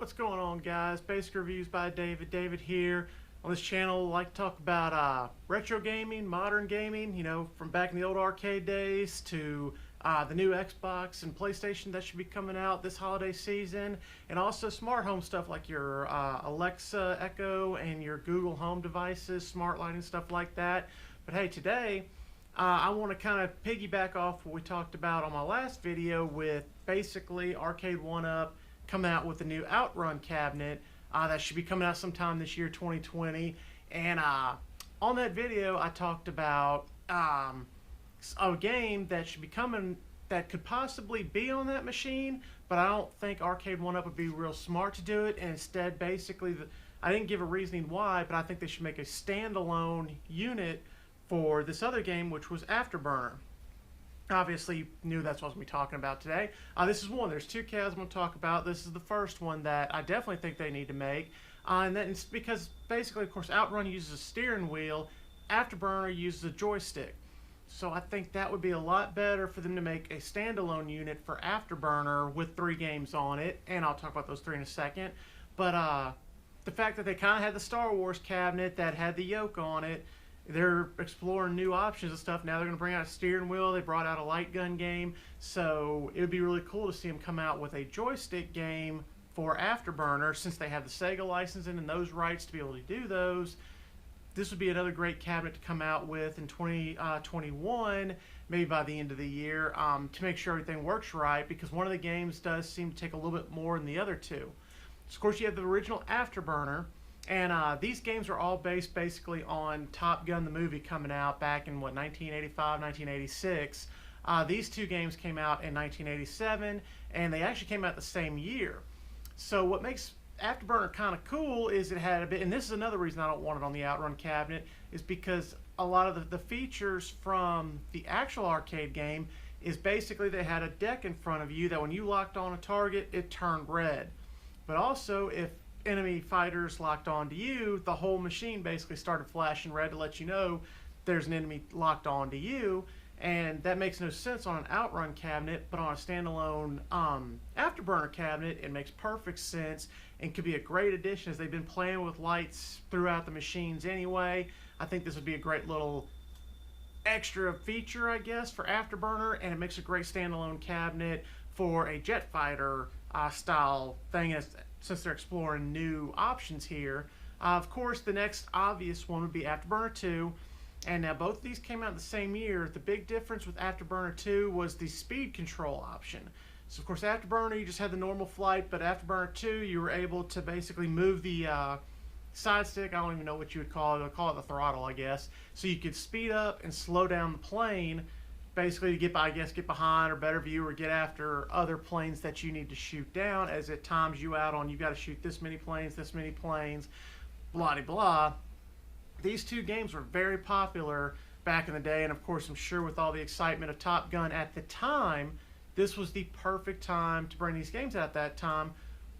What's going on, guys? Basic Reviews by David. David here. On this channel, I like to talk about retro gaming, modern gaming, from back in the old arcade days to the new Xbox and PlayStation that should be coming out this holiday season, and also smart home stuff like your Alexa, Echo, and your Google Home devices, smart lighting, stuff like that. But hey, today, I want to kind of piggyback off what we talked about on my last video with basically Arcade1Up coming out with a new Outrun cabinet that should be coming out sometime this year, 2020. And on that video, I talked about a game that should be coming that could possibly be on that machine, but I don't think Arcade1Up would be real smart to do it. And instead, basically, I didn't give a reasoning why, but I think they should make a standalone unit for this other game, which was Afterburner. Obviously, you knew that's what I was going to be talking about today. This is one. There's two cabs I'm going to talk about. This is the first one that I definitely think they need to make. And that's because, basically, of course, Outrun uses a steering wheel. Afterburner uses a joystick. So I think that would be a lot better for them to make a standalone unit for Afterburner with 3 games on it. And I'll talk about those 3 in a second. But the fact that they kind of had the Star Wars cabinet that had the yoke on it, they're exploring new options and stuff. Now they're going to bring out a steering wheel. They brought out a light gun game. So it would be really cool to see them come out with a joystick game for Afterburner, since they have the Sega licensing and those rights to be able to do those. This would be another great cabinet to come out with in 2021, maybe by the end of the year, to make sure everything works right, because one of the games does seem to take a little bit more than the other two. So of course, you have the original Afterburner. And these games are all based basically on Top Gun, the movie, coming out back in, 1985, 1986. These 2 games came out in 1987, and they actually came out the same year. So what makes Afterburner kind of cool is it had a bit, and this is another reason I don't want it on the Outrun cabinet, is because a lot of the features from the actual arcade game is basically they had a deck in front of you that when you locked on a target, it turned red. But also, if enemy fighters locked onto you, the whole machine basically started flashing red to let you know there's an enemy locked onto you. And that makes no sense on an Outrun cabinet, but on a standalone Afterburner cabinet, it makes perfect sense and could be a great addition, as they've been playing with lights throughout the machines anyway. I think this would be a great little extra feature, I guess, for Afterburner, and it makes a great standalone cabinet for a jet fighter style thing, since they're exploring new options here. Of course, the next obvious one would be Afterburner 2. And now both of these came out the same year. The big difference with Afterburner 2 was the speed control option. So of course, Afterburner, you just had the normal flight, but Afterburner 2, you were able to basically move the side stick. I don't even know what you would call it. I'll call it the throttle, I guess. So you could speed up and slow down the plane, basically to get behind or better view, or get after other planes that you need to shoot down, as it times you out on, you've got to shoot this many planes, blah de blah. These 2 games were very popular back in the day, and of course, I'm sure with all the excitement of Top Gun at the time, this was the perfect time to bring these games out at that time.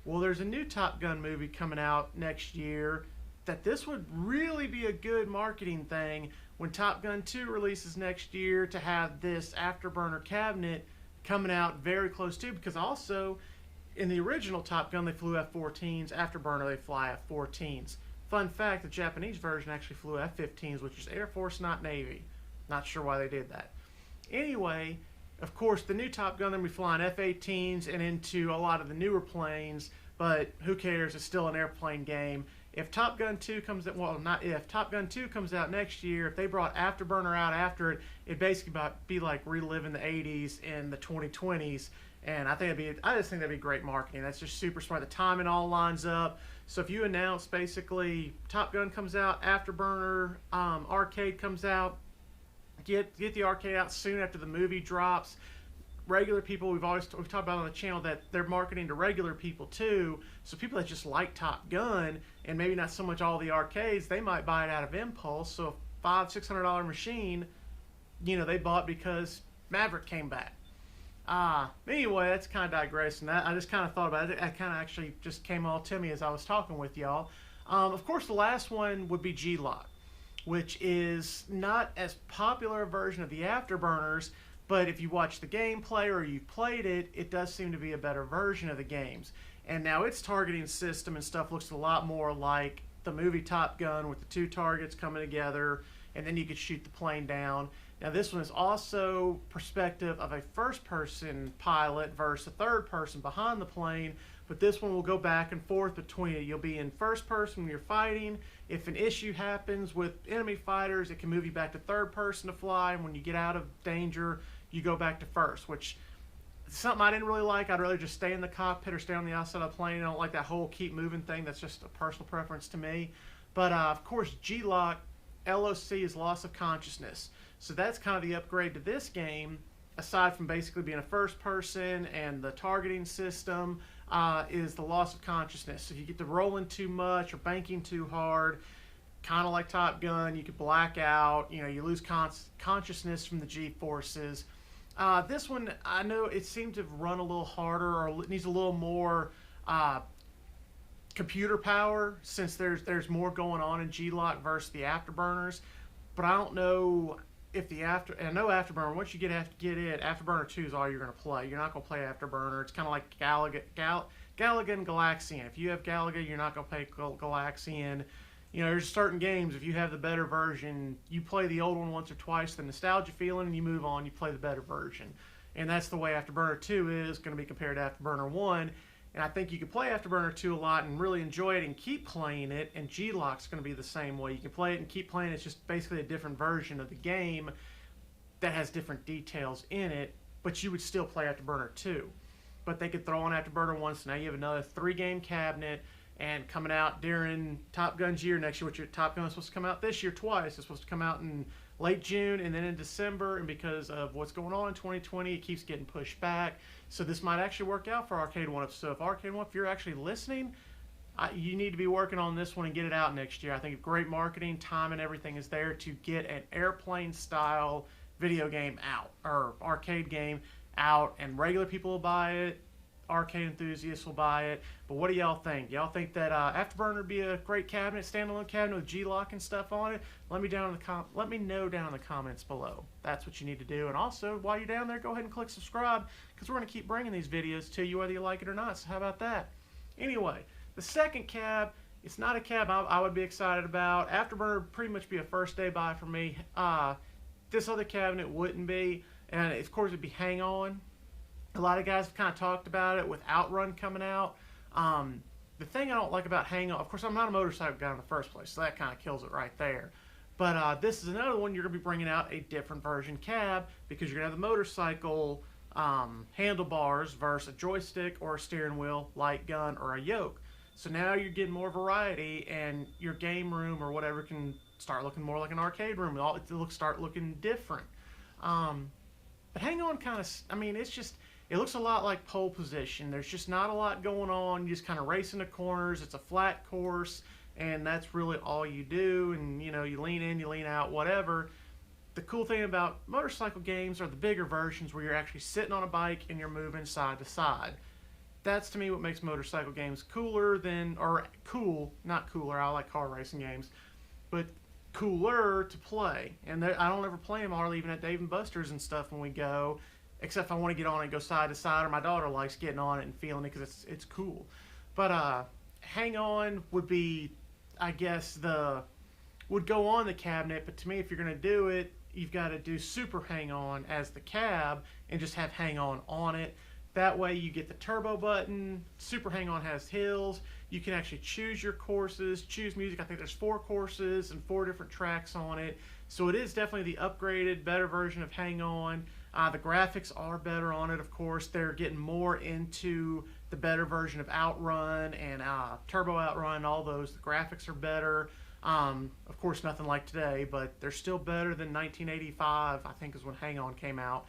Well, there's a new Top Gun movie coming out next year, that this would really be a good marketing thing when Top Gun 2 releases next year, to have this Afterburner cabinet coming out very close to, because also in the original Top Gun they flew F-14s, Afterburner they fly F-14s. Fun fact, the Japanese version actually flew F-15s, which is Air Force, not Navy. Not sure why they did that. Anyway, of course, the new Top Gun, they'll be flying F-18s and into a lot of the newer planes, but who cares? It's still an airplane game. If Top Gun 2 comes out, well, not if, Top Gun 2 comes out next year, if they brought Afterburner out after it, it'd basically be like reliving the 80s and the 2020s. And I just think that'd be great marketing. That's just super smart. The timing all lines up. So if you announce basically Top Gun comes out, Afterburner arcade comes out, get the arcade out soon after the movie drops. Regular people, we've talked about on the channel that they're marketing to regular people too. So people that just like Top Gun and maybe not so much all the arcades, they might buy it out of impulse. So a $500-600 machine, they bought because Maverick came back. Anyway, that's kind of digressing. I just kind of thought about it. It kind of actually just came all to me as I was talking with y'all. Of course, the last one would be G-Lock, which is not as popular a version of the Afterburners, but if you watch the gameplay or you played it, it does seem to be a better version of the games. And now its targeting system and stuff looks a lot more like the movie Top Gun with the two targets coming together, and then you could shoot the plane down. Now this one is also perspective of a first-person pilot versus a third person behind the plane, but this one will go back and forth between it. You'll be in first person when you're fighting. If an issue happens with enemy fighters, it can move you back to third person to fly, and when you get out of danger, you go back to first, which is something I didn't really like. I'd rather just stay in the cockpit or stay on the outside of the plane. I don't like that whole keep moving thing. That's just a personal preference to me. But of course, Glock, LOC is loss of consciousness. So that's kind of the upgrade to this game, aside from basically being a first person and the targeting system, is the loss of consciousness. If you get to rolling too much or banking too hard, kind of like Top Gun, you could black out, you lose consciousness from the G-forces. This one, I know it seemed to run a little harder, or it needs a little more computer power, since there's more going on in Glock versus the Afterburners. But I don't know if and I know Afterburner, once you get it, Afterburner 2 is all you're going to play. You're not going to play Afterburner. It's kind of like Galaga and Galaxian. If you have Galaga, you're not going to play Galaxian. There's certain games, if you have the better version, you play the old one once or twice, the nostalgia feeling, and you move on, you play the better version. And that's the way Afterburner 2 is going to be compared to Afterburner 1. And I think you can play Afterburner 2 a lot and really enjoy it and keep playing it, and Glock's going to be the same way. You can play it and keep playing it. It's just basically a different version of the game that has different details in it, but you would still play Afterburner 2. But they could throw on Afterburner 1, so now you have another 3-game cabinet, and coming out during Top Gun's year next year, which Top Gun is supposed to come out this year twice. It's supposed to come out in late June and then in December, and because of what's going on in 2020, it keeps getting pushed back. So this might actually work out for Arcade1Up. So if Arcade1Up, if you're actually listening, you need to be working on this one and get it out next year. I think great marketing, time, and everything is there to get an airplane-style video game out, or arcade game out, and regular people will buy it. Arcade enthusiasts will buy it. But what do y'all think? Y'all think that Afterburner would be a great cabinet, standalone cabinet with Glock and stuff on it? Let me know down in the comments below. That's what you need to do. And also, while you're down there, go ahead and click subscribe, because we're going to keep bringing these videos to you whether you like it or not. So how about that? Anyway, the second cab, it's not a cab I would be excited about. Afterburner would pretty much be a first day buy for me. This other cabinet wouldn't be. And of course, it'd be HangOn. A lot of guys have kind of talked about it with Outrun coming out. The thing I don't like about HangOn, of course, I'm not a motorcycle guy in the first place, so that kind of kills it right there. But this is another one you're going to be bringing out a different version cab, because you're going to have the motorcycle handlebars versus a joystick or a steering wheel, light gun, or a yoke. So now you're getting more variety, and your game room or whatever can start looking more like an arcade room. It'll start looking different. But HangOn kind of, it looks a lot like pole position. There's just not a lot going on. You just kind of race into corners. It's a flat course, and that's really all you do. And, you lean in, you lean out, whatever. The cool thing about motorcycle games are the bigger versions where you're actually sitting on a bike and you're moving side to side. That's, to me, what makes motorcycle games cooler than, or cool, not cooler, I like car racing games, but cooler to play. And I don't ever play them hardly, even at Dave & Buster's and stuff when we go, except if I want to get on it and go side to side, or my daughter likes getting on it and feeling it because it's cool. But HangOn would be, I guess, would go on the cabinet, but to me, if you're going to do it, you've got to do Super HangOn as the cab and just have HangOn on it. That way you get the turbo button. Super HangOn has hills. You can actually choose your courses, choose music. I think there's 4 courses and 4 different tracks on it. So it is definitely the upgraded, better version of HangOn. The graphics are better on it, of course. They're getting more into the better version of Outrun and Turbo Outrun and all those. The graphics are better. Of course, nothing like today, but they're still better than 1985, I think is when HangOn came out.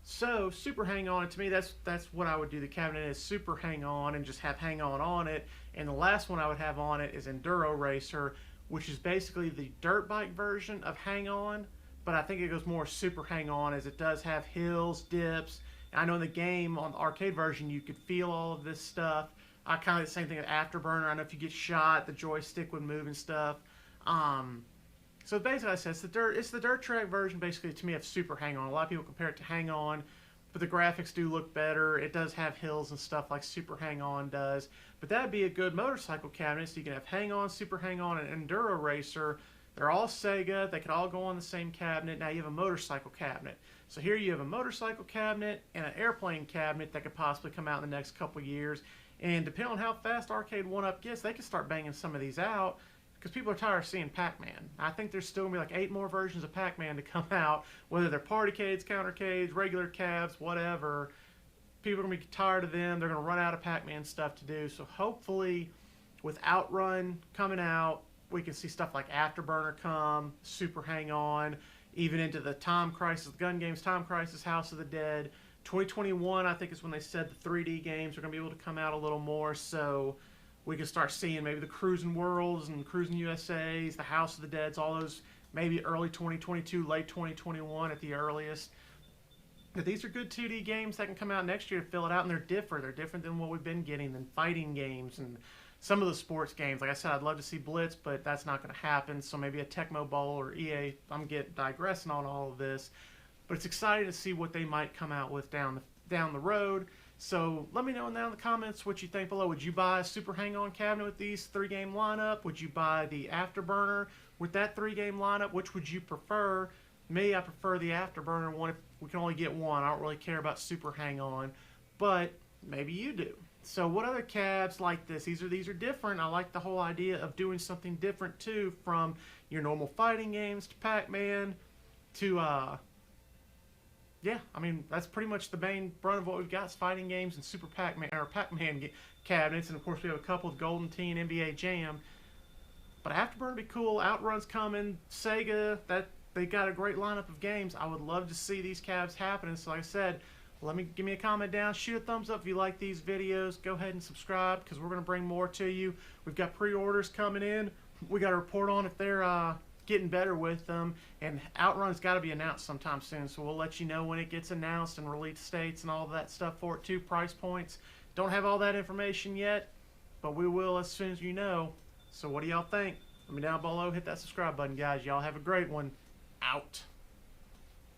So, Super HangOn, to me, that's what I would do. The cabinet is Super HangOn and just have HangOn on it. And the last one I would have on it is Enduro Racer, which is basically the dirt bike version of HangOn, but I think it goes more Super HangOn, as it does have hills, dips. And I know in the game, on the arcade version, you could feel all of this stuff. Kind of the same thing with Afterburner. I know if you get shot, the joystick would move and stuff. So basically, I said it's the dirt track version, basically, to me, of Super HangOn. A lot of people compare it to HangOn. but the graphics do look better. It does have hills and stuff like Super Hang-On does. But that'd be a good motorcycle cabinet. So you can have Hang-On, Super Hang-On, and Enduro Racer. They're all Sega. They could all go on the same cabinet. Now you have a motorcycle cabinet. So here you have a motorcycle cabinet and an airplane cabinet that could possibly come out in the next couple years. And depending on how fast Arcade1Up gets, they can start banging some of these out because people are tired of seeing Pac-Man. I think there's still going to be like 8 more versions of Pac-Man to come out, whether they're partycades, countercades, regular cabs, whatever. People are going to be tired of them. They're going to run out of Pac-Man stuff to do. So hopefully with Outrun coming out, we can see stuff like Afterburner come, Super Hang-On, even into the Time Crisis, gun games, Time Crisis, House of the Dead. 2021, I think, is when they said the 3D games are going to be able to come out a little more, so we can start seeing maybe the Cruising Worlds and Cruising USAs, the House of the Deads, all those maybe early 2022, late 2021 at the earliest. But these are good 2D games that can come out next year to fill it out, and they're different. They're different than what we've been getting, than fighting games and some of the sports games. Like I said, I'd love to see Blitz, but that's not going to happen. So maybe a Tecmo Bowl or EA. I'm digressing on all of this, but it's exciting to see what they might come out with down the road. So let me know down in the comments what you think below. Would you buy a Super Hang-On cabinet with these 3-game lineup? Would you buy the Afterburner with that 3-game lineup? Which would you prefer? Me, I prefer the Afterburner one if we can only get one. I don't really care about Super Hang-On, but maybe you do. So what other cabs like this? These are different. I like the whole idea of doing something different too, from your normal fighting games to Pac-Man to yeah, I mean, that's pretty much the main brunt of what we've got is fighting games and Super Pac-Man or Pac-Man cabinets, and of course we have a couple of Golden Tee and NBA Jam. But Afterburner would be cool. Outrun's coming. Sega, that they got a great lineup of games. I would love to see these cabs happening. So like I said, give me a comment down, shoot a thumbs up if you like these videos. Go ahead and subscribe because we're going to bring more to you. We've got pre-orders coming in. We got to report on if they're getting better with them, and Outrun's got to be announced sometime soon, so we'll let you know when it gets announced and release dates and all that stuff for it too. Price points, don't have all that information yet, but we will as soon as you know. So what do y'all think? Let me down below, hit that subscribe button, guys. Y'all have a great one. Out.